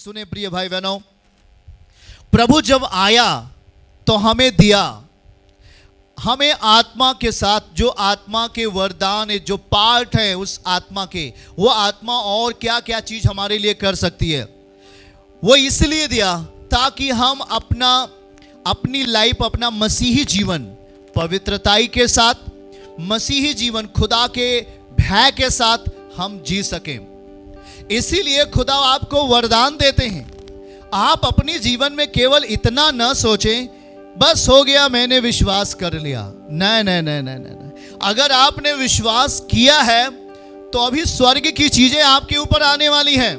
सुने प्रिय भाई बहनों, प्रभु जब आया तो हमें दिया, हमें आत्मा के साथ जो आत्मा के वरदान है, जो पार्ट है उस आत्मा के, वो आत्मा और क्या क्या चीज हमारे लिए कर सकती है, वो इसलिए दिया ताकि हम अपनी लाइफ, अपना मसीही जीवन पवित्रताई के साथ, मसीही जीवन खुदा के भय के साथ हम जी सकें। इसीलिए खुदा आपको वरदान देते हैं। आप अपने जीवन में केवल इतना न सोचें बस हो गया, मैंने विश्वास कर लिया। नहीं नहीं नहीं नहीं नहीं, अगर आपने विश्वास किया है तो अभी स्वर्ग की चीजें आपके ऊपर आने वाली हैं।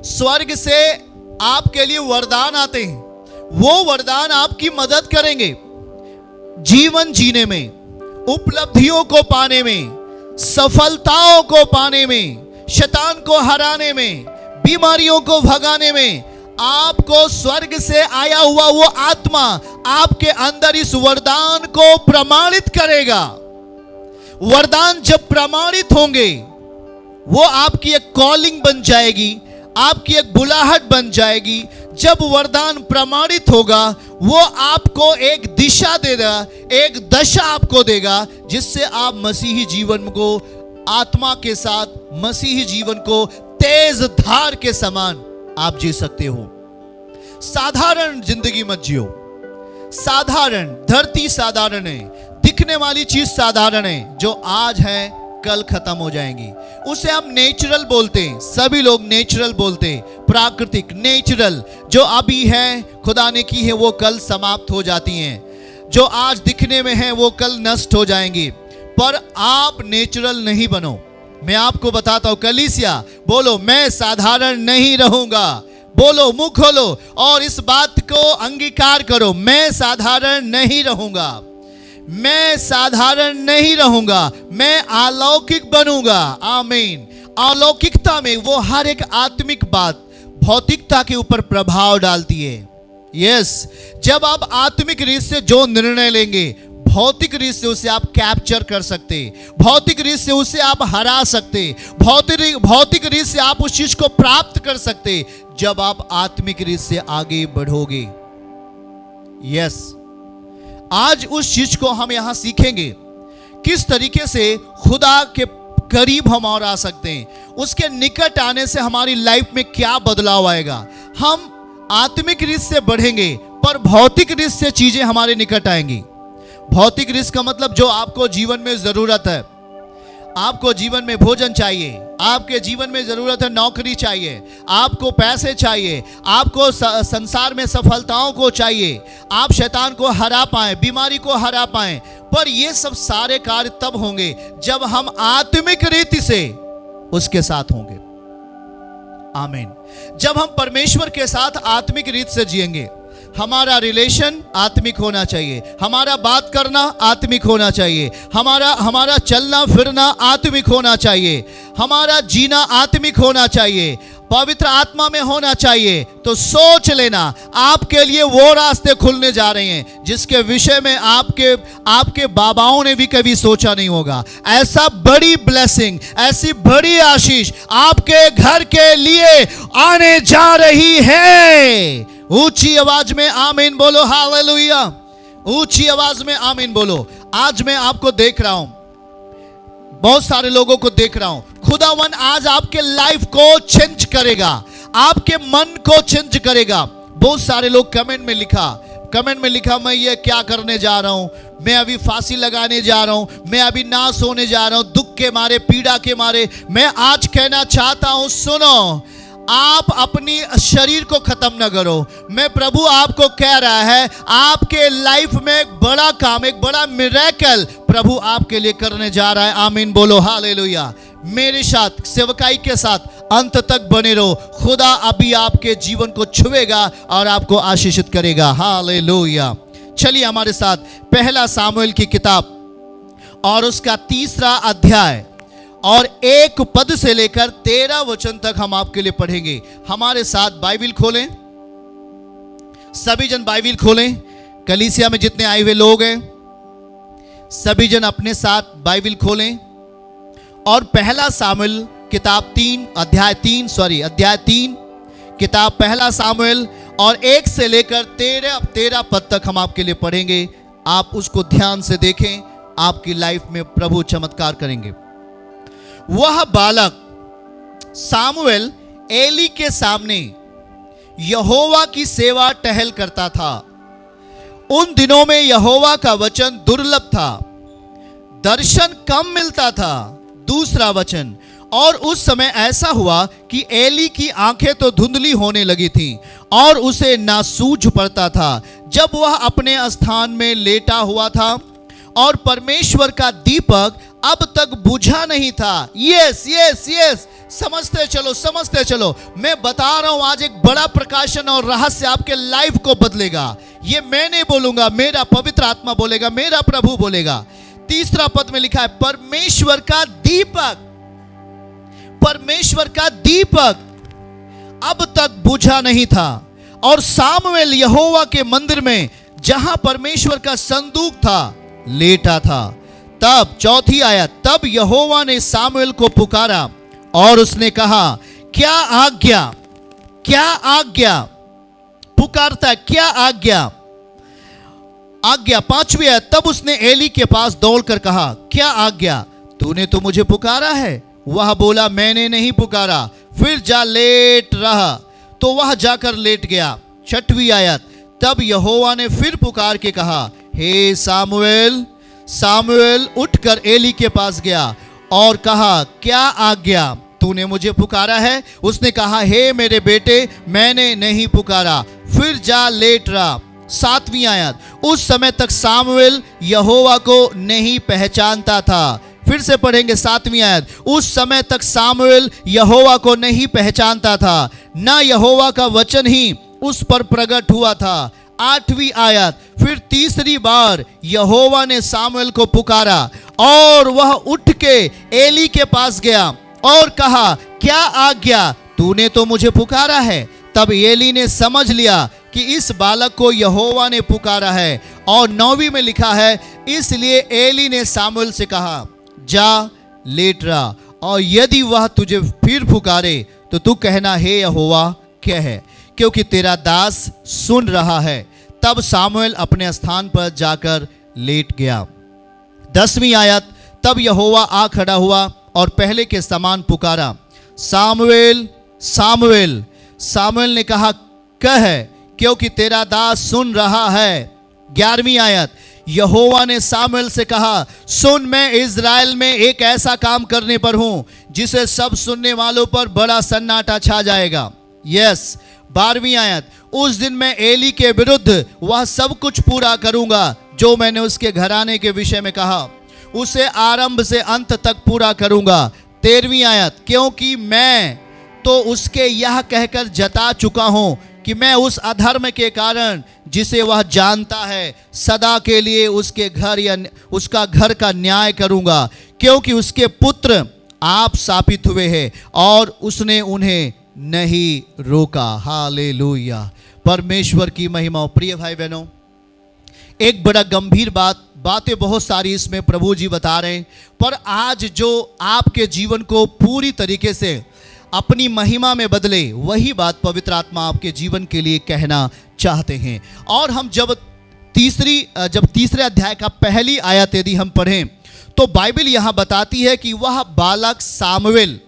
स्वर्ग से आपके लिए वरदान आते हैं, वो वरदान आपकी मदद करेंगे जीवन जीने में, उपलब्धियों को पाने में, सफलताओं को पाने में, शैतान को हराने में, बीमारियों को भगाने में। आपको स्वर्ग से आया हुआ वो आत्मा आपके अंदर इस वरदान को प्रमाणित करेगा। वरदान जब प्रमाणित होंगे वो आपकी एक कॉलिंग बन जाएगी, आपकी एक बुलाहट बन जाएगी। जब वरदान प्रमाणित होगा वो आपको एक दिशा देगा, एक दशा आपको देगा, जिससे आप मसीही जीवन को आत्मा के साथ, मसीही जीवन को तेज धार के समान आप जी सकते हो। साधारण जिंदगी मत जियो। साधारण, धरती साधारण है, दिखने वाली चीज साधारण है, जो आज है कल खत्म हो जाएंगी। उसे हम नेचुरल बोलते हैं, सभी लोग नेचुरल बोलते हैं, प्राकृतिक, नेचुरल। जो अभी है खुदा ने की है वो कल समाप्त हो जाती हैं, जो आज दिखने में है वो कल नष्ट हो जाएंगी। पर आप नेचुरल नहीं बनो। मैं आपको बताता हूं, कलीसिया बोलो, मैं साधारण नहीं रहूंगा। बोलो, मुंह खोलो और इस बात को अंगीकार करो, मैं साधारण नहीं रहूंगा, मैं साधारण नहीं रहूंगा, मैं अलौकिक बनूंगा। आमीन। अलौकिकता में वो हर एक आत्मिक बात भौतिकता के ऊपर प्रभाव डालती है। यस, जब आप आत्मिक रीत से जो निर्णय लेंगे, भौतिक रीत से उसे आप कैप्चर कर सकते, भौतिक रीत से उसे आप हरा सकते, भौतिक रीत से आप उस चीज को प्राप्त कर सकते, जब आप आत्मिक रीत से आगे बढ़ोगे। यस, आज उस चीज को हम यहां सीखेंगे, किस तरीके से खुदा के करीब हम और आ सकते हैं, उसके निकट आने से हमारी लाइफ में क्या बदलाव आएगा। हम आत्मिक रीत से बढ़ेंगे पर भौतिक रीत से चीजें हमारे निकट आएंगी। भौतिक रीत का मतलब जो आपको जीवन में जरूरत है, आपको जीवन में भोजन चाहिए, आपके जीवन में जरूरत है नौकरी चाहिए, आपको पैसे चाहिए, आपको संसार में सफलताओं को चाहिए, आप शैतान को हरा पाएं, बीमारी को हरा पाएं। पर ये सब सारे कार्य तब होंगे जब हम आत्मिक रीति से उसके साथ होंगे। आमीन। जब हम परमेश्वर के साथ आत्मिक रीत से जिएंगे, हमारा रिलेशन आत्मिक होना चाहिए, हमारा बात करना आत्मिक होना चाहिए, हमारा चलना फिरना आत्मिक होना चाहिए, हमारा जीना आत्मिक होना चाहिए, पवित्र आत्मा में होना चाहिए। तो सोच लेना, आपके लिए वो रास्ते खुलने जा रहे हैं जिसके विषय में आपके बाबाओं ने भी कभी सोचा नहीं होगा। ऐसा बड़ी ब्लेसिंग, ऐसी बड़ी आशीष आपके घर के लिए आने जा रही है। ऊंची आवाज में आमीन बोलो, हालेलुया। ऊंची आवाज में आमीन बोलो। आज मैं आपको देख रहा हूं, बहुत सारे लोगों को देख रहा हूं, खुदावन आज आपके लाइफ को चेंज करेगा, आपके मन को चेंज करेगा। बहुत सारे लोग कमेंट में लिखा मैं ये क्या करने जा रहा हूं, मैं अभी फांसी लगाने जा रहा हूं, मैं अभी नाश होने जा रहा हूं, दुख के मारे, पीड़ा के मारे। मैं आज कहना चाहता हूं, सुनो, आप अपनी शरीर को खत्म न करो। मैं प्रभु आपको कह रहा है, आपके लाइफ में एक बड़ा काम, एक बड़ा मिरेकल प्रभु आपके लिए करने जा रहा है। आमीन बोलो, हालेलुया। मेरे साथ सेवकाई के साथ अंत तक बने रहो। खुदा अभी आपके जीवन को छुएगा और आपको आशीषित करेगा। हालेलुया। चलिए हमारे साथ पहला सामुएल की किताब और उसका 3 अध्याय और 1 पद से लेकर 13 वचन तक हम आपके लिए पढ़ेंगे। हमारे साथ बाइबिल खोलें, सभी जन बाइबिल खोलें। कलीसिया में जितने आए हुए लोग हैं सभी जन अपने साथ बाइबिल खोलें और पहला सामुएल किताब अध्याय 3 किताब पहला सामुएल और 1 से लेकर 13 पद तक हम आपके लिए पढ़ेंगे। आप उसको ध्यान से देखें, आपकी लाइफ में प्रभु चमत्कार करेंगे। वह बालक सामुएल एली के सामने यहोवा की सेवा टहल करता था। उन दिनों में यहोवा का वचन दुर्लभ था, दर्शन कम मिलता था। दूसरा वचन, और उस समय ऐसा हुआ कि एली की आंखें तो धुंधली होने लगी थीं और उसे नासूझ पड़ता था जब वह अपने स्थान में लेटा हुआ था, और परमेश्वर का दीपक अब तक बुझा नहीं था। यस यस यस, समझते चलो। मैं बता रहा हूं, आज एक बड़ा प्रकाशन और रहस्य आपके लाइफ को बदलेगा। ये मैं नहीं बोलूंगा, मेरा पवित्र आत्मा बोलेगा, मेरा प्रभु बोलेगा। तीसरा पद में लिखा है, परमेश्वर का दीपक अब तक बुझा नहीं था, और सामुएल यहोवा के मंदिर में जहां परमेश्वर का संदूक था लेटा था। तब चौथी आयत, तब यहोवा ने सामुएल को पुकारा और उसने कहा, क्या आज्ञा पुकारता, क्या आज्ञा। पांचवी आयत, तब उसने एली के पास दौड़कर कहा, क्या आज्ञा, तूने तो मुझे पुकारा है। वह बोला, मैंने नहीं पुकारा, फिर जा लेट रहा। तो वह जाकर लेट गया। छठवीं आयत, तब यहोवा ने फिर पुकार के कहा, हे सामुएल उठकर एली के पास गया और कहा, क्या आज्ञा, तूने मुझे पुकारा है। उसने कहा, हे मेरे बेटे, मैंने नहीं पुकारा, फिर जा लेट रहा। सातवीं आयत, उस समय तक सामुएल यहोवा को नहीं पहचानता था। फिर से पढ़ेंगे सातवीं आयत, उस समय तक सामुएल यहोवा को नहीं पहचानता था, ना यहोवा का वचन ही उस पर प्रकट हुआ था। आठवीं आयत, फिर तीसरी बार यहोवा ने सामुएल को पुकारा और वह उठ के एली के पास गया और कहा, क्या आज्ञा, तूने तो मुझे पुकारा है। तब एली ने समझ लिया कि इस बालक को यहोवा ने पुकारा है। और 9वीं में लिखा है, इसलिए एली ने सामुएल से कहा, जा लेट रहा, और यदि वह तुझे फिर पुकारे तो तू कहना, हे यहोवा कह, क्योंकि तेरा दास सुन रहा है। तब सामुएल अपने स्थान पर जाकर लेट गया। 10वीं आयत, तब यहोवा आ खड़ा हुआ और पहले के समान पुकारा, सामुएल सामुएल। सामुएल ने कहा, कह, क्योंकि तेरा दास सुन रहा है। 11वीं आयत, यहोवा ने सामुएल से कहा, सुन, मैं इज़राइल में एक ऐसा काम करने पर हूं जिसे सब सुनने वालों पर बड़ा सन्नाटा छा जाएगा। यस। 12वीं आयत, उस दिन मैं एली के विरुद्ध वह सब कुछ पूरा करूंगा जो मैंने उसके घराने के विषय में कहा, उसे आरंभ से अंत तक पूरा करूंगा। 13वीं आयत, क्योंकि मैं तो उसके यह कहकर जता चुका हूं कि मैं उस अधर्म के कारण जिसे वह जानता है सदा के लिए उसके घर या उसका घर का न्याय करूंगा, क्योंकि उसके पुत्र आप शापित हुए हैं और उसने उन्हें नहीं रोका। हालेलुया, परमेश्वर की महिमा। प्रिय भाई बहनों, एक बड़ा गंभीर बातें बहुत सारी इसमें प्रभु जी बता रहे हैं, पर आज जो आपके जीवन को पूरी तरीके से अपनी महिमा में बदले, वही बात पवित्र आत्मा आपके जीवन के लिए कहना चाहते हैं। और हम जब तीसरे अध्याय का पहली आयत यदि हम पढ़ें तो बाइबल यहां बताती है कि वह बालक सामुएल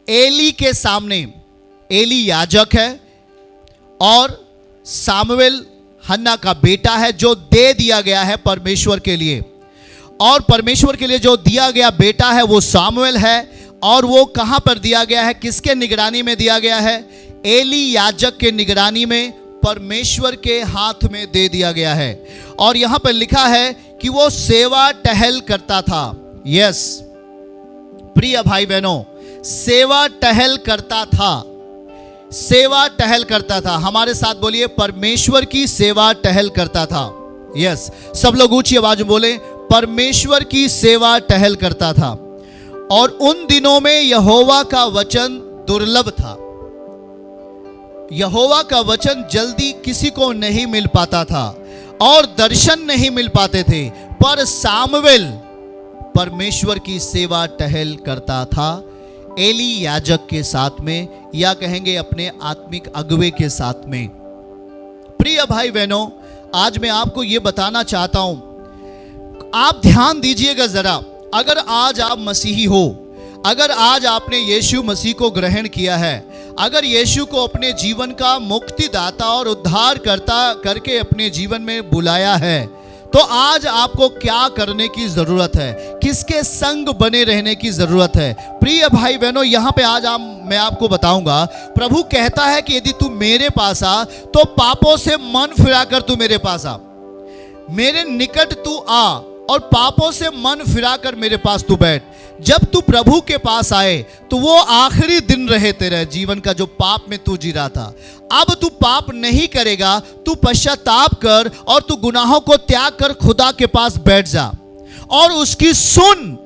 एली के सामने, एली याजक है और सामुएल हन्ना का बेटा है जो दे दिया गया है परमेश्वर के लिए, और परमेश्वर के लिए जो दिया गया बेटा है वो सामुएल है। और वो कहां पर दिया गया है, किसके निगरानी में दिया गया है? एली याजक के निगरानी में, परमेश्वर के हाथ में दे दिया गया है। और यहां पर लिखा है कि वो सेवा टहल करता था। यस प्रिय भाई बहनों, सेवा टहल करता था, सेवा टहल करता था। हमारे साथ बोलिए, परमेश्वर की सेवा टहल करता था। यस, सब लोग ऊंची आवाज में बोले, परमेश्वर की सेवा टहल करता था। और उन दिनों में यहोवा का वचन दुर्लभ था। यहोवा का वचन जल्दी किसी को नहीं मिल पाता था और दर्शन नहीं मिल पाते थे, पर सामुएल परमेश्वर की सेवा टहल करता था। एली याजक के साथ में, या कहेंगे अपने आत्मिक अगुवे के साथ में। प्रिय भाई बहनों, आज मैं आपको ये बताना चाहता हूं, आप ध्यान दीजिएगा जरा। अगर आज आप मसीही हो, अगर आज आपने यीशु मसीह को ग्रहण किया है, अगर यीशु को अपने जीवन का मुक्तिदाता और उद्धारकर्ता करके अपने जीवन में बुलाया है, तो आज आपको क्या करने की जरूरत है, किसके संग बने रहने की जरूरत है। प्रिय भाई बहनों, यहाँ पे आज मैं आपको बताऊंगा, प्रभु कहता है कि यदि तू मेरे पास आ तो पापों से मन फिराकर तू मेरे पास आ, मेरे निकट तू आ और पापों से मन फिराकर मेरे पास तू बैठ। जब तू प्रभु के पास आए तो वो आखिरी दिन रहे तेरे जीवन का जो पाप में तू जी रहा था। अब तू पाप नहीं करेगा, तू पश्चाताप कर और तू गुनाहों को त्याग कर खुदा के पास बैठ जा और उसकी सुन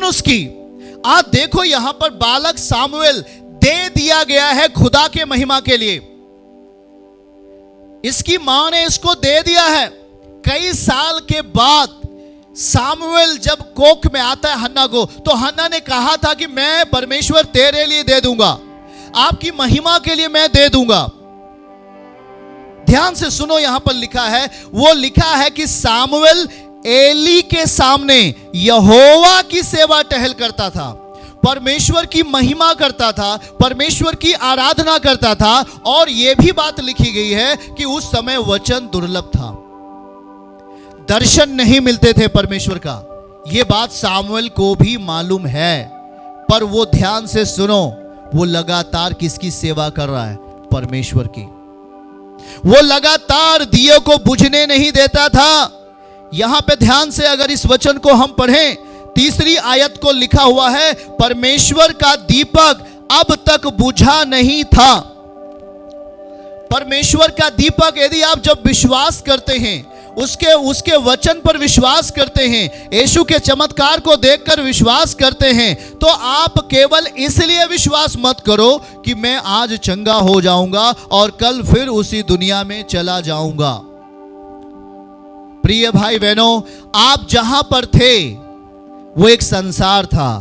उसकी। आज देखो यहां पर बालक सामुएल दे दिया गया है खुदा के महिमा के लिए। इसकी मां ने इसको दे दिया है। कई साल के बाद सामुएल जब कोख में आता है हन्ना को, तो हन्ना ने कहा था कि मैं परमेश्वर तेरे लिए दे दूंगा, आपकी महिमा के लिए मैं दे दूंगा। ध्यान से सुनो, यहां पर लिखा है, वो लिखा है कि सामुएल एली के सामने यहोवा की सेवा टहल करता था, परमेश्वर की महिमा करता था, परमेश्वर की आराधना करता था। और यह भी बात लिखी गई है कि उस समय वचन दुर्लभ था, दर्शन नहीं मिलते थे परमेश्वर का। यह बात सामुएल को भी मालूम है, पर वो ध्यान से सुनो, वो लगातार किसकी सेवा कर रहा है? परमेश्वर की। वो लगातार दिए को बुझने नहीं देता था। यहां पे ध्यान से अगर इस वचन को हम पढ़ें, तीसरी आयत को लिखा हुआ है, परमेश्वर का दीपक अब तक बुझा नहीं था। परमेश्वर का दीपक, यदि आप जब विश्वास करते हैं, उसके वचन पर विश्वास करते हैं, यीशु के चमत्कार को देखकर विश्वास करते हैं, तो आप केवल इसलिए विश्वास मत करो कि मैं आज चंगा हो जाऊंगा और कल फिर उसी दुनिया में चला जाऊंगा। प्रिय भाई बहनों, आप जहां पर थे वो एक संसार था,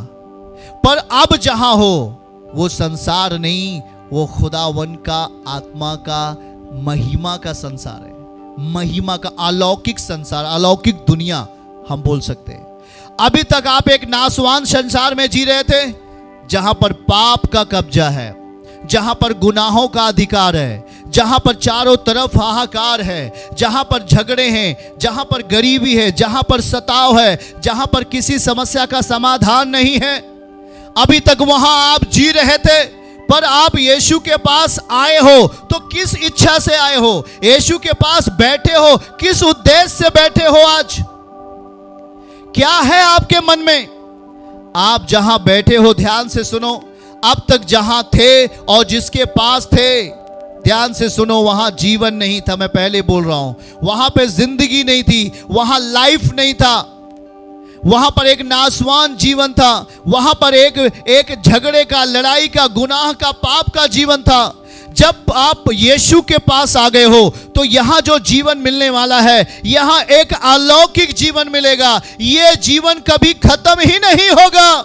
पर अब जहां हो वो संसार नहीं, वो खुदावन का आत्मा का महिमा का संसार है, महिमा का अलौकिक संसार, अलौकिक दुनिया हम बोल सकते हैं। अभी तक आप एक नासवान संसार में जी रहे थे, जहां पर पाप का कब्जा है, जहां पर गुनाहों का अधिकार है, जहां पर चारों तरफ हाहाकार है, जहां पर झगड़े हैं, जहां पर गरीबी है, जहां पर सताव है, जहां पर किसी समस्या का समाधान नहीं है। अभी तक वहां आप जी रहे थे, पर आप यीशु के पास आए हो तो किस इच्छा से आए हो? यीशु के पास बैठे हो, किस उद्देश्य से बैठे हो? आज क्या है आपके मन में? आप जहां बैठे हो, ध्यान से सुनो, अब तक जहां थे और जिसके पास थे, ध्यान से सुनो, वहां जीवन नहीं था। मैं पहले बोल रहा हूं, वहां पे जिंदगी नहीं थी, वहां लाइफ नहीं था, वहां पर एक नासवान जीवन था, वहां पर एक झगड़े का, लड़ाई का, गुनाह का, पाप का जीवन था। जब आप यीशु के पास आ गए हो तो यहां जो जीवन मिलने वाला है, यहां एक अलौकिक जीवन मिलेगा। यह जीवन कभी खत्म ही नहीं होगा।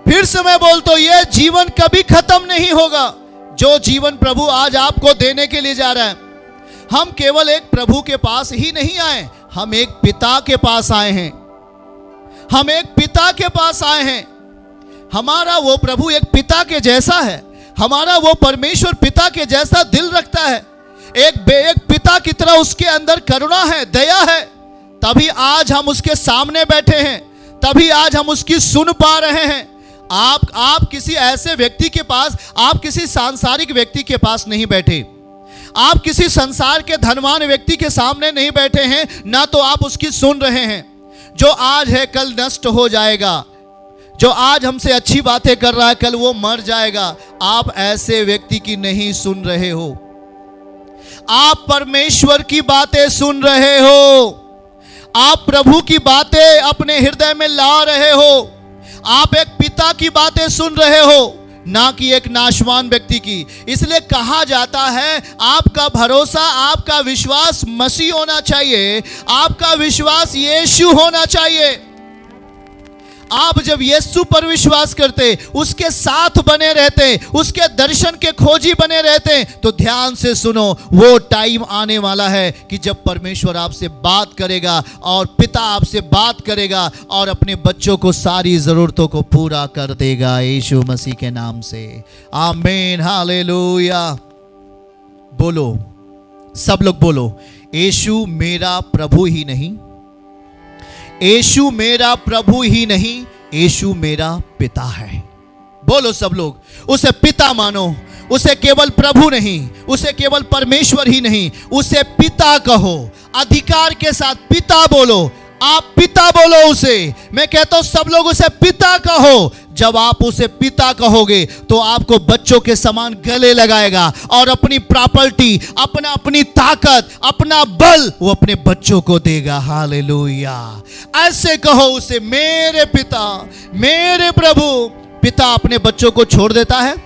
फिर से मैं बोलता हूं, यह जीवन कभी खत्म नहीं होगा। जो जीवन प्रभु आज आपको देने के लिए जा रहा है, हम केवल एक प्रभु के पास ही नहीं आए, हम एक पिता के पास आए हैं। हम एक पिता के पास आए हैं। हमारा वो प्रभु एक पिता के जैसा है, हमारा वो परमेश्वर पिता के जैसा दिल रखता है। एक पिता की तरह उसके अंदर करुणा है, दया है। तभी आज हम उसके सामने बैठे हैं, तभी आज हम उसकी सुन पा रहे हैं। आप किसी ऐसे व्यक्ति के पास, आप किसी सांसारिक व्यक्ति के पास नहीं बैठे, आप किसी संसार के धनवान व्यक्ति के सामने नहीं बैठे हैं, ना तो आप उसकी सुन रहे हैं। जो आज है कल नष्ट हो जाएगा, जो आज हमसे अच्छी बातें कर रहा है कल वो मर जाएगा। आप ऐसे व्यक्ति की नहीं सुन रहे हो, आप परमेश्वर की बातें सुन रहे हो, आप प्रभु की बातें अपने हृदय में ला रहे हो, आप एक पिता की बातें सुन रहे हो, ना कि एक नाशवान व्यक्ति की। इसलिए कहा जाता है, आपका भरोसा, आपका विश्वास मसीह होना चाहिए, आपका विश्वास यीशु होना चाहिए। आप जब यीशु पर विश्वास करते, उसके साथ बने रहते, उसके दर्शन के खोजी बने रहते, तो ध्यान से सुनो, वो टाइम आने वाला है कि जब परमेश्वर आपसे बात करेगा और पिता आपसे बात करेगा और अपने बच्चों को सारी जरूरतों को पूरा कर देगा यीशु मसीह के नाम से। आमीन, हालेलुया। बोलो, सब लोग बोलो, यीशु मेरा प्रभु ही नहीं, यीशु मेरा प्रभु ही नहीं, यीशु मेरा पिता है। बोलो सब लोग, उसे पिता मानो, उसे केवल प्रभु नहीं, उसे केवल परमेश्वर ही नहीं, उसे पिता कहो, अधिकार के साथ पिता बोलो। आप पिता बोलो उसे। मैं कहता हूं सब लोग उसे पिता कहो। जब आप उसे पिता कहोगे तो आपको बच्चों के समान गले लगाएगा और अपनी प्रॉपर्टी, अपनी ताकत, अपना बल वो अपने बच्चों को देगा। हालेलुया। ऐसे कहो उसे, मेरे पिता, मेरे प्रभु। पिता अपने बच्चों को छोड़ देता है?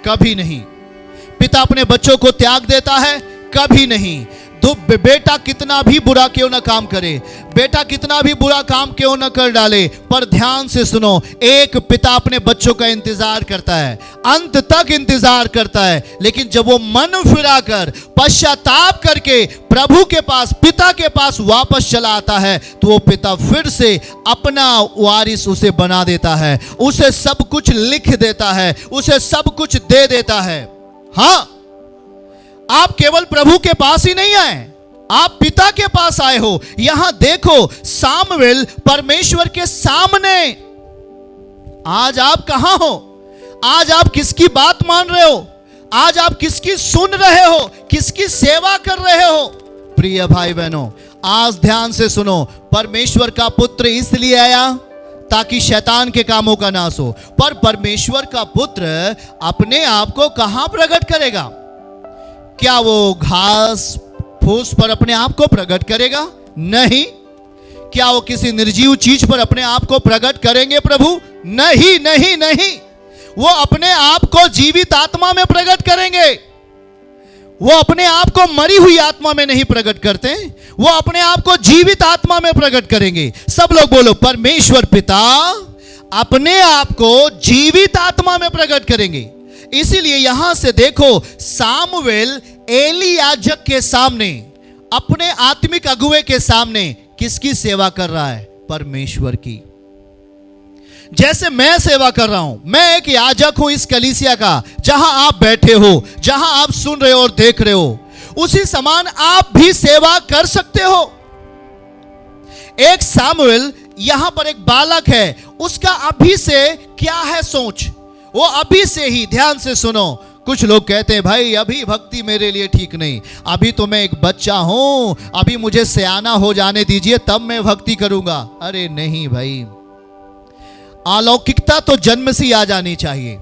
कभी नहीं। पिता अपने बच्चों को त्याग देता है? कभी नहीं। तो बेटा कितना भी बुरा क्यों ना काम करे, बेटा कितना भी बुरा काम क्यों ना कर डाले, पर ध्यान से सुनो, एक पिता अपने बच्चों का इंतजार करता है, अंत तक इंतजार करता है। लेकिन जब वो मन फिराकर, पश्चाताप करके प्रभु के पास, पिता के पास वापस चला आता है, तो वो पिता फिर से अपना वारिस उसे बना देता है, उसे सब कुछ लिख देता है, उसे सब कुछ दे देता है। हाँ, आप केवल प्रभु के पास ही नहीं आए, आप पिता के पास आए हो। यहां देखो, सामुएल परमेश्वर के सामने। आज आप कहां हो? आज आप किसकी बात मान रहे हो? आज आप किसकी सुन रहे हो? किसकी सेवा कर रहे हो? प्रिय भाई बहनों, आज ध्यान से सुनो, परमेश्वर का पुत्र इसलिए आया ताकि शैतान के कामों का नाश हो। पर परमेश्वर का पुत्र अपने आप को कहां प्रकट करेगा? क्या वो घास फूस पर अपने आप को प्रकट करेगा? नहीं। क्या वो किसी निर्जीव चीज पर अपने आप को प्रकट करेंगे प्रभु? नहीं, नहीं, नहीं। वो अपने आप को जीवित आत्मा में प्रकट करेंगे। वो अपने आप को मरी हुई आत्मा में नहीं प्रकट करते, वो अपने आप को जीवित आत्मा में प्रकट करेंगे। सब लोग बोलो, परमेश्वर पिता अपने आप को जीवित आत्मा में प्रकट करेंगे। इसीलिए यहां से देखो, सामुएल एली याजक के सामने, अपने आत्मिक अगुवे के सामने किसकी सेवा कर रहा है? परमेश्वर की। जैसे मैं सेवा कर रहा हूं, मैं एक याजक हूं इस कलीसिया का, जहां आप बैठे हो, जहां आप सुन रहे हो और देख रहे हो, उसी समान आप भी सेवा कर सकते हो। एक सामुएल, यहां पर एक बालक है, उसका अभी से क्या है सोच? वो अभी से ही, ध्यान से सुनो, कुछ लोग कहते हैं भाई अभी भक्ति मेरे लिए ठीक नहीं, अभी तो मैं एक बच्चा हूं, अभी मुझे सयाना हो जाने दीजिए तब मैं भक्ति करूंगा। अरे नहीं भाई, अलौकिकता तो जन्म से ही आ जानी चाहिए।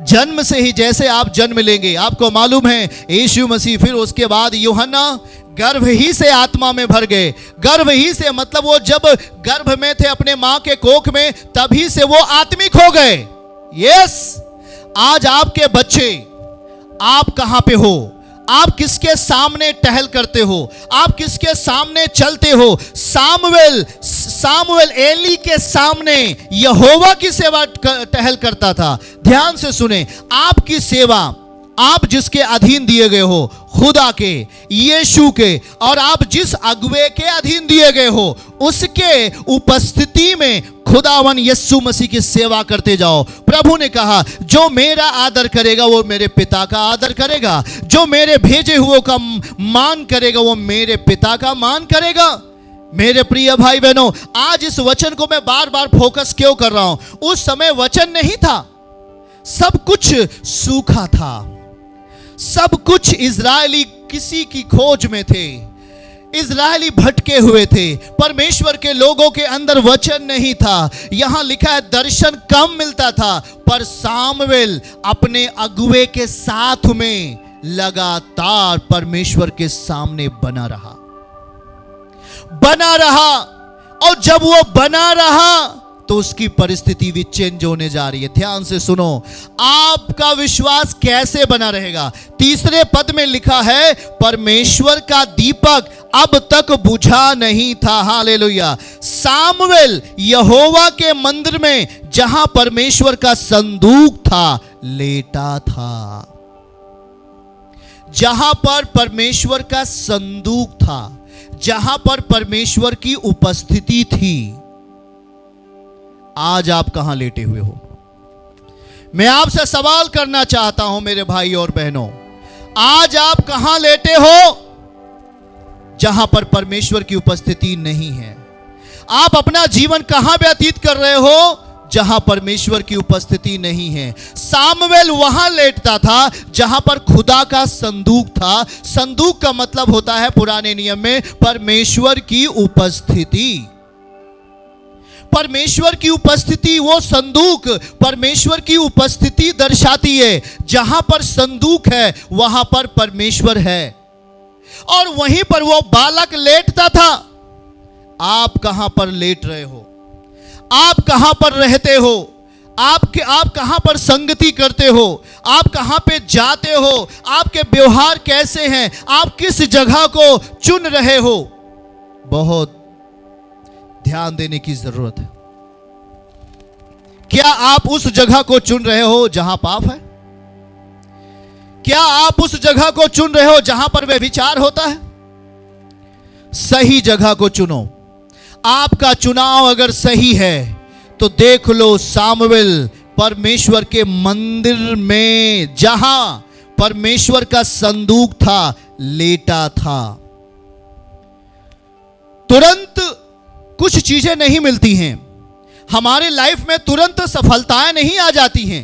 जन्म से ही, जैसे आप जन्म लेंगे, आपको मालूम है यीशु मसीह, फिर उसके बाद यूहन्ना गर्भ ही से आत्मा में भर गए। गर्भ ही से मतलब वो जब गर्भ में थे अपने मां के कोख में, तभी से वो आत्मिक हो गए। यस, आज आपके बच्चे, आप कहां पे हो? आप किसके सामने टहल करते हो? आप किसके सामने चलते हो? सामुएल एली के सामने यहोवा की सेवा टहल करता था। ध्यान से सुने, आपकी सेवा, आप जिसके अधीन दिए गए हो, खुदा के, यीशु के, और आप जिस अगुवे के अधीन दिए गए हो, उसके उपस्थिति में खुदावन यीशु मसीह की सेवा करते जाओ। प्रभु ने कहा, जो मेरा आदर करेगा वो मेरे पिता का आदर करेगा, जो मेरे भेजे हुए का मान करेगा वो मेरे पिता का मान करेगा। मेरे प्रिय भाई बहनों, आज इस वचन को मैं बार बार फोकस क्यों कर रहा हूं? उस समय वचन नहीं था, सब कुछ सूखा था, सब कुछ इजरायली किसी की खोज में थे, इजरायली भटके हुए थे, परमेश्वर के लोगों के अंदर वचन नहीं था। यहां लिखा है दर्शन कम मिलता था, पर सामुएल अपने अगुवे के साथ में लगातार परमेश्वर के सामने बना रहा। और जब वो बना रहा तो उसकी परिस्थिति भी चेंज होने जा रही है। ध्यान से सुनो, आपका विश्वास कैसे बना रहेगा। तीसरे पद में लिखा है, परमेश्वर का दीपक अब तक बुझा नहीं था। हालेलुया। सामुएल यहोवा के मंदिर में, जहां परमेश्वर का संदूक था, लेटा था। जहां पर परमेश्वर का संदूक था, जहां पर परमेश्वर की उपस्थिति थी, आज आप कहां लेटे हुए हो? मैं आपसे सवाल करना चाहता हूं मेरे भाई और बहनों, आज आप कहां लेटे हो जहां पर परमेश्वर की उपस्थिति नहीं है? आप अपना जीवन कहां व्यतीत कर रहे हो जहां परमेश्वर की उपस्थिति नहीं है? सामुएल वहां लेटता था जहां पर खुदा का संदूक था। संदूक का मतलब होता है पुराने नियम में परमेश्वर की उपस्थिति। परमेश्वर की उपस्थिति, वो संदूक परमेश्वर की उपस्थिति दर्शाती है। जहां पर संदूक है वहां पर परमेश्वर है, और वहीं पर वो बालक लेटता था। आप कहां पर लेट रहे हो? आप कहां पर रहते हो? आप कहां पर संगति करते हो? आप कहां पे जाते हो? आपके व्यवहार कैसे हैं? आप किस जगह को चुन रहे हो? बहुत ध्यान देने की जरूरत है। क्या आप उस जगह को चुन रहे हो जहां पाप है? क्या आप उस जगह को चुन रहे हो जहां पर व्यभिचार होता है? सही जगह को चुनो। आपका चुनाव अगर सही है तो देख लो, सामुएल परमेश्वर के मंदिर में, जहां परमेश्वर का संदूक था, लेटा था। तुरंत कुछ चीजें नहीं मिलती हैं हमारे लाइफ में, तुरंत सफलताएं नहीं आ जाती हैं।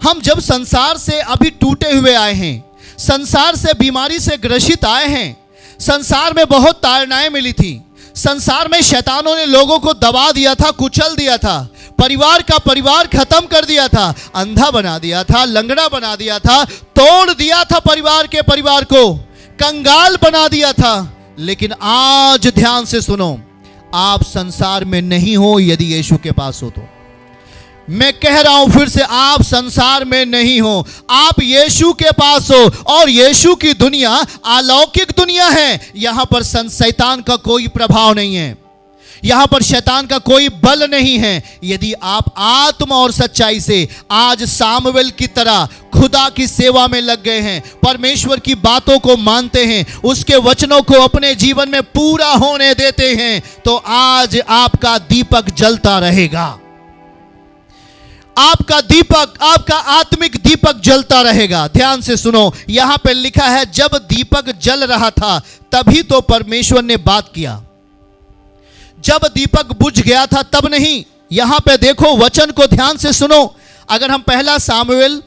हम जब संसार से अभी टूटे हुए आए हैं, संसार से बीमारी से ग्रसित आए हैं, संसार में बहुत ताड़नाएं मिली थी, संसार में शैतानों ने लोगों को दबा दिया था, कुचल दिया था, परिवार का परिवार खत्म कर दिया था, अंधा बना दिया था, लंगड़ा बना दिया था, तोड़ दिया था परिवार के परिवार को, कंगाल बना दिया था। लेकिन आज ध्यान से सुनो, आप संसार में नहीं हो यदि यीशु के पास हो तो। मैं कह रहा हूं फिर से, आप संसार में नहीं हो, आप यीशु के पास हो, और यीशु की दुनिया अलौकिक दुनिया है। यहां पर शैतान का कोई प्रभाव नहीं है, यहां पर शैतान का कोई बल नहीं है। यदि आप आत्मा और सच्चाई से आज सामुएल की तरह खुदा की सेवा में लग गए हैं, परमेश्वर की बातों को मानते हैं, उसके वचनों को अपने जीवन में पूरा होने देते हैं, तो आज आपका दीपक जलता रहेगा। आपका दीपक, आपका आत्मिक दीपक जलता रहेगा। ध्यान से सुनो, यहां पे लिखा है, जब दीपक जल रहा था तभी तो परमेश्वर ने बात किया। जब दीपक बुझ गया था तब नहीं। यहां पे देखो, वचन को ध्यान से सुनो। अगर हम पहला सामुएल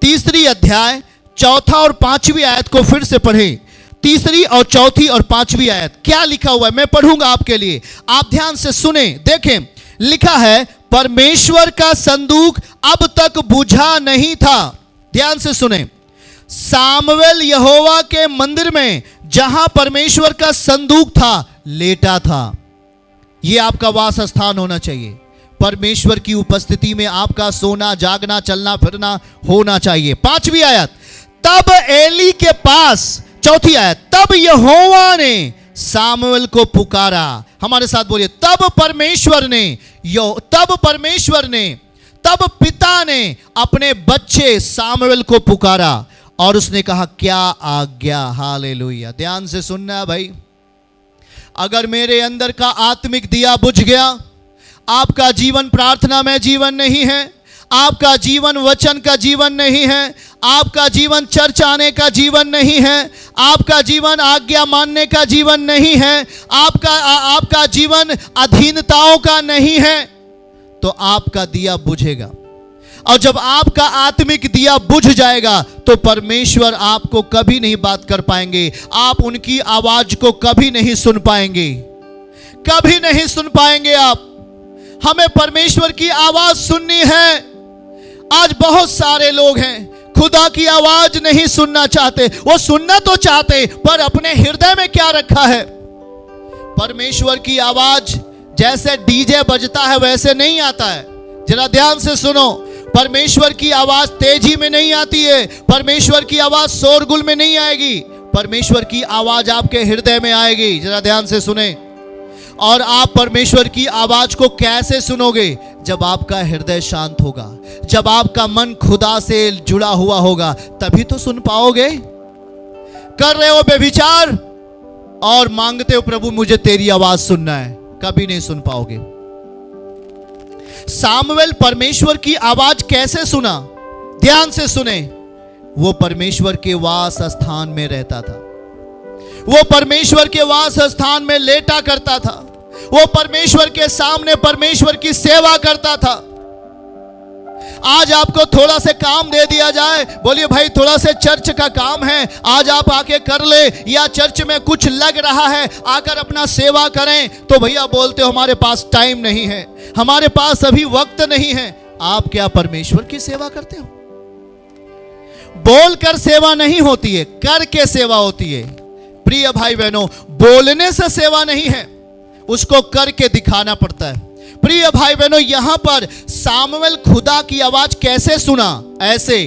3 अध्याय 4 और 5 आयत को फिर से पढ़ें, 3 और 4 और 5 आयत क्या लिखा हुआ है, मैं पढ़ूंगा आपके लिए, आप ध्यान से सुने। देखें, लिखा है, परमेश्वर का संदूक अब तक बुझा नहीं था। ध्यान से सुने, सामुएल यहोवा के मंदिर में, जहां परमेश्वर का संदूक था, लेटा था। यह आपका वास स्थान होना चाहिए। परमेश्वर की उपस्थिति में आपका सोना, जागना, चलना फिरना होना चाहिए। 5 आयत, तब एली के पास, 4 आयत, तब यहोवा ने सामुएल को पुकारा। हमारे साथ बोलिए, तब परमेश्वर ने, तब पिता ने अपने बच्चे सामुएल को पुकारा और उसने कहा, क्या आज्ञा। हालेलुया। ध्यान से सुनना भाई, अगर मेरे अंदर का आत्मिक दिया बुझ गया, आपका जीवन प्रार्थना में जीवन नहीं है, आपका जीवन वचन का जीवन नहीं है, आपका जीवन चर्च आने का जीवन नहीं है, आपका जीवन आज्ञा मानने का जीवन नहीं है, आपका जीवन अधीनताओं का नहीं है, तो आपका दिया बुझेगा। और जब आपका आत्मिक दिया बुझ जाएगा तो परमेश्वर आपको कभी नहीं बात कर पाएंगे, आप उनकी आवाज को कभी नहीं सुन पाएंगे, कभी नहीं सुन पाएंगे आप। हमें परमेश्वर की आवाज सुननी है। आज बहुत सारे लोग हैं खुदा की आवाज नहीं सुनना चाहते, वो सुनना तो चाहते पर अपने हृदय में क्या रखा है। परमेश्वर की आवाज जैसे डीजे बजता है वैसे नहीं आता है। जरा ध्यान से सुनो, परमेश्वर की आवाज तेजी में नहीं आती है, परमेश्वर की आवाज शोरगुल में नहीं आएगी, परमेश्वर की आवाज आपके हृदय में आएगी। जरा ध्यान से सुने। और आप परमेश्वर की आवाज को कैसे सुनोगे? जब आपका हृदय शांत होगा, जब आपका मन खुदा से जुड़ा हुआ होगा, तभी तो सुन पाओगे। कर रहे हो व्यभिचार और मांगते हो प्रभु मुझे तेरी आवाज सुनना है, कभी नहीं सुन पाओगे। सामुएल परमेश्वर की आवाज कैसे सुना? ध्यान से सुने। वो परमेश्वर के वास स्थान में रहता था, वो परमेश्वर के वास स्थान में लेटा करता था, वो परमेश्वर के सामने परमेश्वर की सेवा करता था। आज आपको थोड़ा से काम दे दिया जाए, बोलिए भाई थोड़ा से चर्च का काम है, आज आप आके कर ले, या चर्च में कुछ लग रहा है आकर अपना सेवा करें, तो भैया बोलते हो हमारे पास टाइम नहीं है, हमारे पास अभी वक्त नहीं है। आप क्या परमेश्वर की सेवा करते हो? बोलकर सेवा नहीं होती है, करके सेवा होती है। प्रिय भाई बहनों, बोलने से सेवा नहीं है, उसको करके दिखाना पड़ता है। प्रिय भाई बहनों, यहां पर सामुएल खुदा की आवाज कैसे सुना? ऐसे,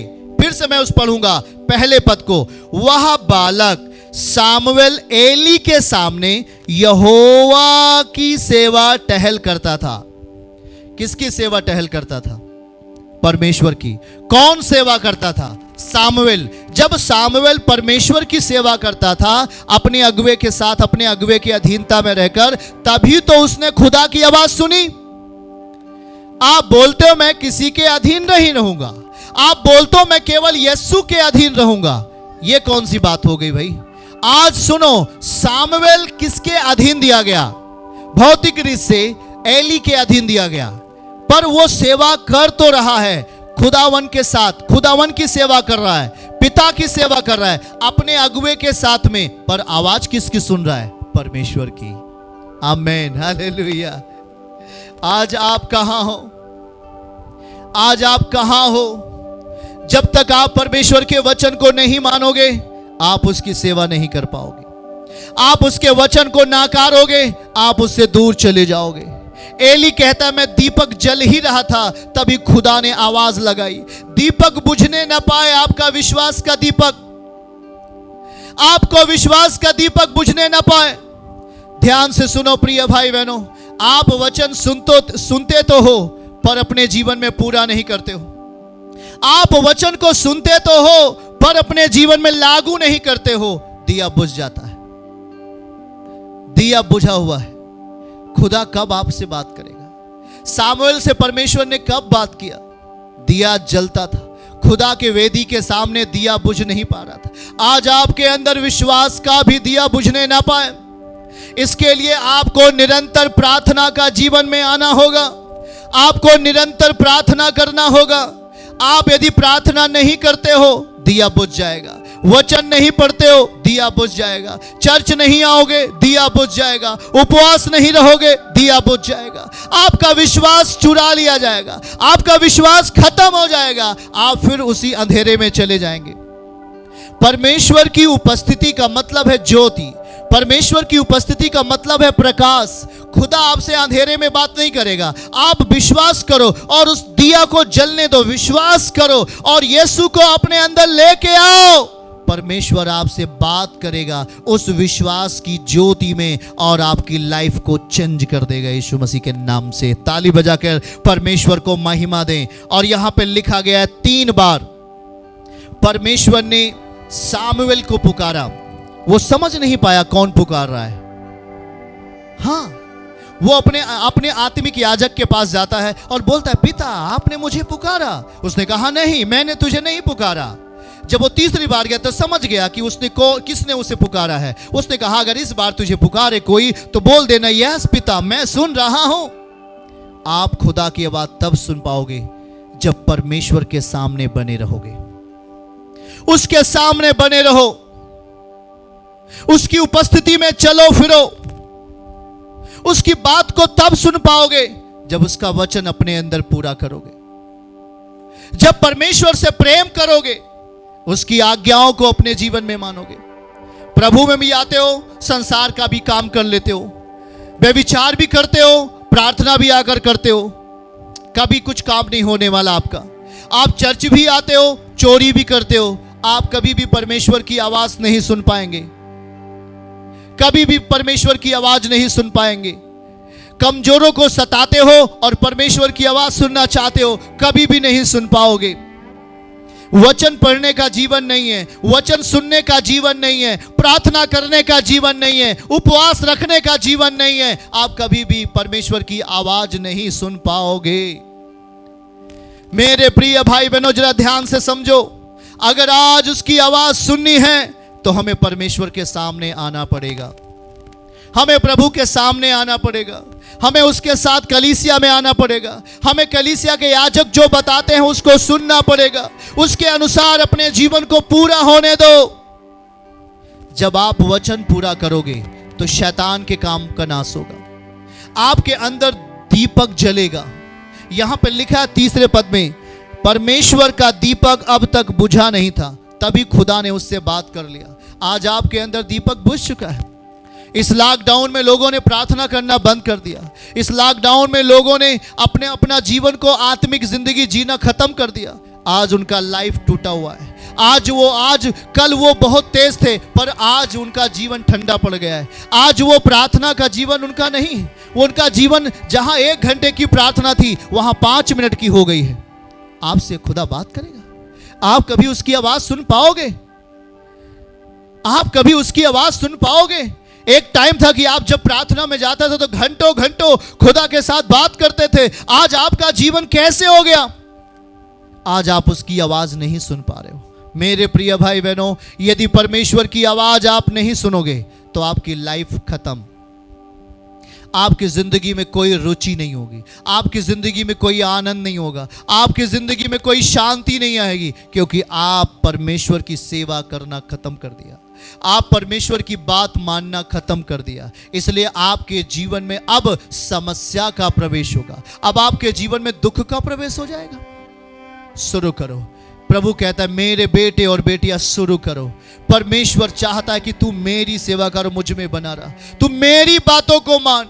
फिर से मैं उस पढ़ूंगा पहले पद को। वह बालक सामुएल एली के सामने यहोवा की सेवा टहल करता था। किसकी सेवा टहल करता था? परमेश्वर की। कौन सेवा करता था? सामुएल। जब सामुएल परमेश्वर की सेवा करता था अपने अगुवे के साथ, अपने अगुवे की अधीनता में रहकर, तभी तो उसने खुदा की आवाज सुनी। आप बोलते हो मैं किसी के अधीन नहीं रहूंगा, आप बोलते हो मैं केवल यीशु के अधीन रहूंगा, यह कौन सी बात हो गई भाई? आज सुनो, सामुएल किसके अधीन दिया गया? भौतिक रीत से एली के अधीन दिया गया, पर वो सेवा कर तो रहा है खुदावन के साथ, खुदावन की सेवा कर रहा है, पिता की सेवा कर रहा है अपने अगुवे के साथ में, पर आवाज किसकी सुन रहा है? परमेश्वर की। आमीन, हालेलुया। आज आप कहां हो? आज आप कहां हो? जब तक आप परमेश्वर के वचन को नहीं मानोगे, आप उसकी सेवा नहीं कर पाओगे। आप उसके वचन को नाकारोगे, आप उससे दूर चले जाओगे। एली कहता है मैं दीपक जल ही रहा था, तभी खुदा ने आवाज लगाई। दीपक बुझने न पाए, आपका विश्वास का दीपक, आपको विश्वास का दीपक बुझने न पाए। ध्यान से सुनो प्रिय भाई बहनों, आप वचन सुनते तो हो, पर अपने जीवन में पूरा नहीं करते हो। आप वचन को सुनते तो हो, पर अपने जीवन में लागू नहीं करते हो। दिया बुझ जाता है, दिया बुझा हुआ है। खुदा कब आपसे बात करेगा? सामुएल से परमेश्वर ने कब बात किया? दिया जलता था, खुदा के वेदी के सामने दिया बुझ नहीं पा रहा था। आज आपके अंदर विश्वास का भी दिया बुझने ना पाए, इसके लिए आपको निरंतर प्रार्थना का जीवन में आना होगा, आपको निरंतर प्रार्थना करना होगा। आप यदि प्रार्थना नहीं करते हो, दिया बुझ जाएगा। वचन नहीं पढ़ते हो, दिया बुझ जाएगा। चर्च नहीं आओगे, दिया बुझ जाएगा। उपवास नहीं रहोगे, दिया बुझ जाएगा। आपका विश्वास चुरा लिया जाएगा, आपका विश्वास खत्म हो जाएगा, आप फिर उसी अंधेरे में चले जाएंगे। परमेश्वर की उपस्थिति का मतलब है ज्योति, परमेश्वर की उपस्थिति का मतलब है प्रकाश। खुदा आपसे अंधेरे में बात नहीं करेगा। आप विश्वास करो और उस दिया को जलने दो, विश्वास करो और यीशु को अपने अंदर लेके आओ। परमेश्वर आपसे बात करेगा उस विश्वास की ज्योति में और आपकी लाइफ को चेंज कर देगा यीशु मसीह के नाम से। ताली बजाकर परमेश्वर को महिमा दें। और यहां पे लिखा गया है 3 बार परमेश्वर ने सामुएल को पुकारा। वो समझ नहीं पाया कौन पुकार रहा है। हाँ, वो अपने आत्मिक याजक के पास जाता है और बोलता है पिता आपने मुझे पुकारा। उसने कहा नहीं, मैंने तुझे नहीं पुकारा। जब वो तीसरी बार गया तो समझ गया कि किसने उसे पुकारा है। उसने कहा अगर इस बार तुझे पुकारे कोई तो बोल देना यस पिता मैं सुन रहा हूं। आप खुदा की आवाज तब सुन पाओगे जब परमेश्वर के सामने बने रहोगे, उसके सामने बने रहो, उसकी उपस्थिति में चलो फिरो। उसकी बात को तब सुन पाओगे जब उसका वचन अपने अंदर पूरा करोगे, जब परमेश्वर से प्रेम करोगे, उसकी आज्ञाओं को अपने जीवन में मानोगे। प्रभु में भी आते हो, संसार का भी काम कर लेते हो, व्यभिचार भी करते हो, प्रार्थना भी आकर करते हो, कभी कुछ काम नहीं होने वाला आपका। आप चर्च भी आते हो, चोरी भी करते हो, आप कभी भी परमेश्वर की आवाज नहीं सुन पाएंगे, कभी भी परमेश्वर की आवाज नहीं सुन पाएंगे। कमजोरों को सताते हो और परमेश्वर की आवाज सुनना चाहते हो, कभी भी नहीं सुन पाओगे। वचन पढ़ने का जीवन नहीं है, वचन सुनने का जीवन नहीं है, प्रार्थना करने का जीवन नहीं है, उपवास रखने का जीवन नहीं है, आप कभी भी परमेश्वर की आवाज नहीं सुन पाओगे। मेरे प्रिय भाई बहनों, जरा ध्यान से समझो, अगर आज उसकी आवाज सुननी है तो हमें परमेश्वर के सामने आना पड़ेगा, हमें प्रभु के सामने आना पड़ेगा, हमें उसके साथ कलीसिया में आना पड़ेगा, हमें कलीसिया के याजक जो बताते हैं उसको सुनना पड़ेगा, उसके अनुसार अपने जीवन को पूरा होने दो। जब आप वचन पूरा करोगे तो शैतान के काम का नाश होगा, आपके अंदर दीपक जलेगा। यहां पर लिखा है 3 पद में, परमेश्वर का दीपक अब तक बुझा नहीं था, तभी खुदा ने उससे बात कर लिया। आज आपके अंदर दीपक बुझ चुका है। इस लॉकडाउन में लोगों ने प्रार्थना करना बंद कर दिया। इस लॉकडाउन में लोगों ने अपना जीवन को, आत्मिक जिंदगी जीना खत्म कर दिया। आज उनका लाइफ टूटा हुआ है। कल वो बहुत तेज थे, पर आज उनका जीवन ठंडा पड़ गया है। आज वो प्रार्थना का जीवन उनका नहीं, वो उनका जीवन जहां 1 घंटे की प्रार्थना थी वहां 5 मिनट की हो गई है। आपसे खुदा बात करेगा, आप कभी उसकी आवाज सुन पाओगे? आप कभी उसकी आवाज सुन पाओगे? एक टाइम था कि आप जब प्रार्थना में जाते थे तो घंटों घंटों खुदा के साथ बात करते थे। आज आपका जीवन कैसे हो गया? आज आप उसकी आवाज नहीं सुन पा रहे हो। मेरे प्रिय भाई बहनों, यदि परमेश्वर की आवाज आप नहीं सुनोगे तो आपकी लाइफ खत्म, आपकी जिंदगी में कोई रुचि नहीं होगी, आपकी जिंदगी में कोई आनंद नहीं होगा, आपकी जिंदगी में कोई शांति नहीं आएगी, क्योंकि आप परमेश्वर की सेवा करना खत्म कर दिया, आप परमेश्वर की बात मानना खत्म कर दिया। इसलिए आपके जीवन में अब समस्या का प्रवेश होगा, अब आपके जीवन में दुख का प्रवेश हो जाएगा। शुरू करो। प्रभु कहता है, मेरे बेटे और बेटियां शुरू करो। परमेश्वर चाहता है कि तू मेरी सेवा कर, मुझ में बना रहा, तू मेरी बातों को मान।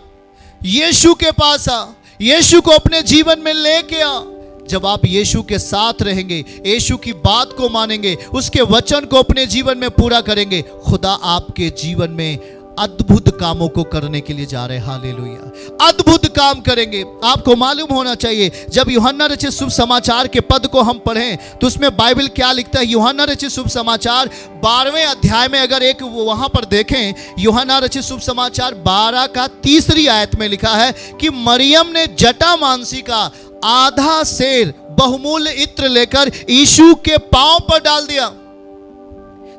यीशु के पास आ, यीशु को अपने जीवन में लेके आ। जब आप यीशु के साथ रहेंगे, यीशु की बात को मानेंगे, उसके वचन को अपने जीवन में पूरा करेंगे, खुदा आपके जीवन में अद्भुत कामों को करने के लिए जा रहे हैं। हालेलुया, अद्भुत काम करेंगे। आपको मालूम होना चाहिए, जब यूहन्ना रचित शुभ समाचार के पद को हम पढ़ें तो उसमें बाइबल क्या लिखता है। यूहन्ना रचित शुभ समाचार 12वें अध्याय में अगर एक वहां पर देखें, यूहन्ना रचित शुभ समाचार 12 का 3री आयत में लिखा है कि मरियम ने जटा मांसी का आधा सेर बहुमूल्य इत्र लेकर यीशु के पांव पर डाल दिया,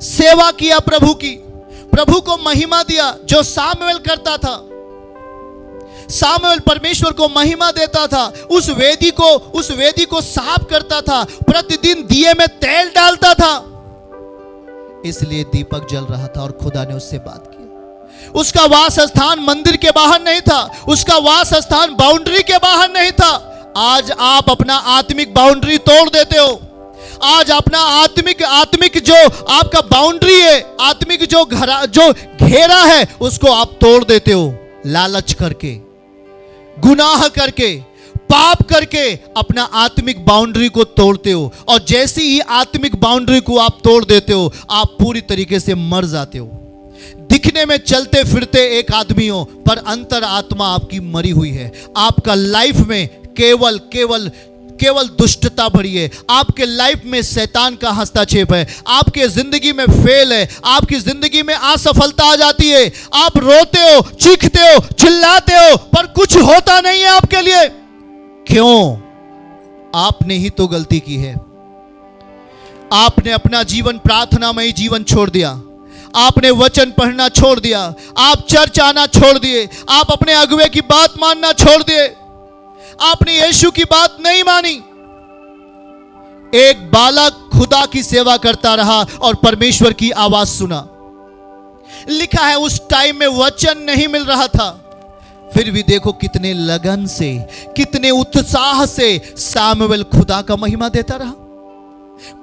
सेवा किया, प्रभु को महिमा दिया। जो सामुएल करता था, सामुएल परमेश्वर को महिमा देता था, उस वेदी को साफ करता था, प्रतिदिन दिए में तेल डालता था, इसलिए दीपक जल रहा था और खुदा ने उससे बात की। उसका वास स्थान मंदिर के बाहर नहीं था, उसका वास स्थान बाउंड्री के बाहर नहीं था। आज आप अपना आत्मिक बाउंड्री तोड़ देते हो। आज अपना आत्मिक जो आपका बाउंड्री है, आत्मिक जो घेरा है, उसको आप तोड़ देते हो। लालच करके, गुनाह करके, पाप करके अपना आत्मिक बाउंड्री को तोड़ते हो। और जैसी ही आत्मिक बाउंड्री को आप तोड़ देते हो, आप पूरी तरीके से मर जाते हो। दिखने में चलते फिरते एक आदमी हो, पर अंतर आत्मा आपकी मरी हुई है। आपका लाइफ में केवल दुष्टता भरी है। आपके लाइफ में शैतान का हस्तक्षेप है, आपके जिंदगी में फेल है, आपकी जिंदगी में असफलता आ जाती है। आप रोते हो, चीखते हो, चिल्लाते हो, पर कुछ होता नहीं है आपके लिए। क्यों? आपने ही तो गलती की है। आपने अपना जीवन प्रार्थनामय जीवन छोड़ दिया, आपने वचन पढ़ना छोड़ दिया, आप चर्च आना छोड़ दिए, आप अपने अगुवे की बात मानना छोड़ दिए, आपने यीशु की बात नहीं मानी। एक बालक खुदा की सेवा करता रहा और परमेश्वर की आवाज सुना। लिखा है उस टाइम में वचन नहीं मिल रहा था, फिर भी देखो कितने लगन से, कितने उत्साह से सामुएल खुदा का महिमा देता रहा,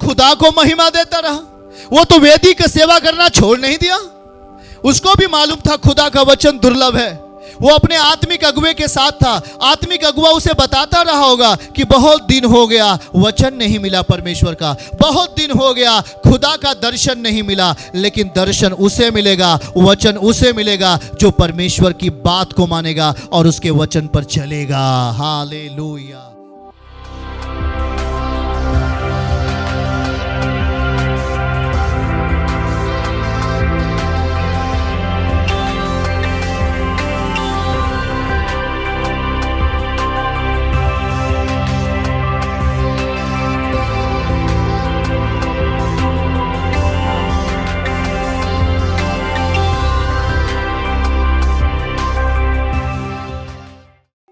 खुदा को महिमा देता रहा। वो तो वेदी की सेवा करना छोड़ नहीं दिया। उसको भी मालूम था खुदा का वचन दुर्लभ है, वो अपने आत्मिक अगुवे के साथ था। आत्मिक अगुवा उसे बताता रहा होगा कि बहुत दिन हो गया वचन नहीं मिला परमेश्वर का, बहुत दिन हो गया खुदा का दर्शन नहीं मिला। लेकिन दर्शन उसे मिलेगा, वचन उसे मिलेगा जो परमेश्वर की बात को मानेगा और उसके वचन पर चलेगा। हालेलुया।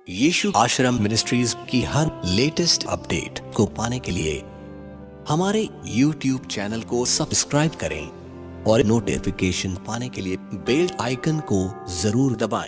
यीशु आश्रम मिनिस्ट्रीज की हर लेटेस्ट अपडेट को पाने के लिए हमारे YouTube चैनल को सब्सक्राइब करें और नोटिफिकेशन पाने के लिए बेल आइकन को जरूर दबाएं।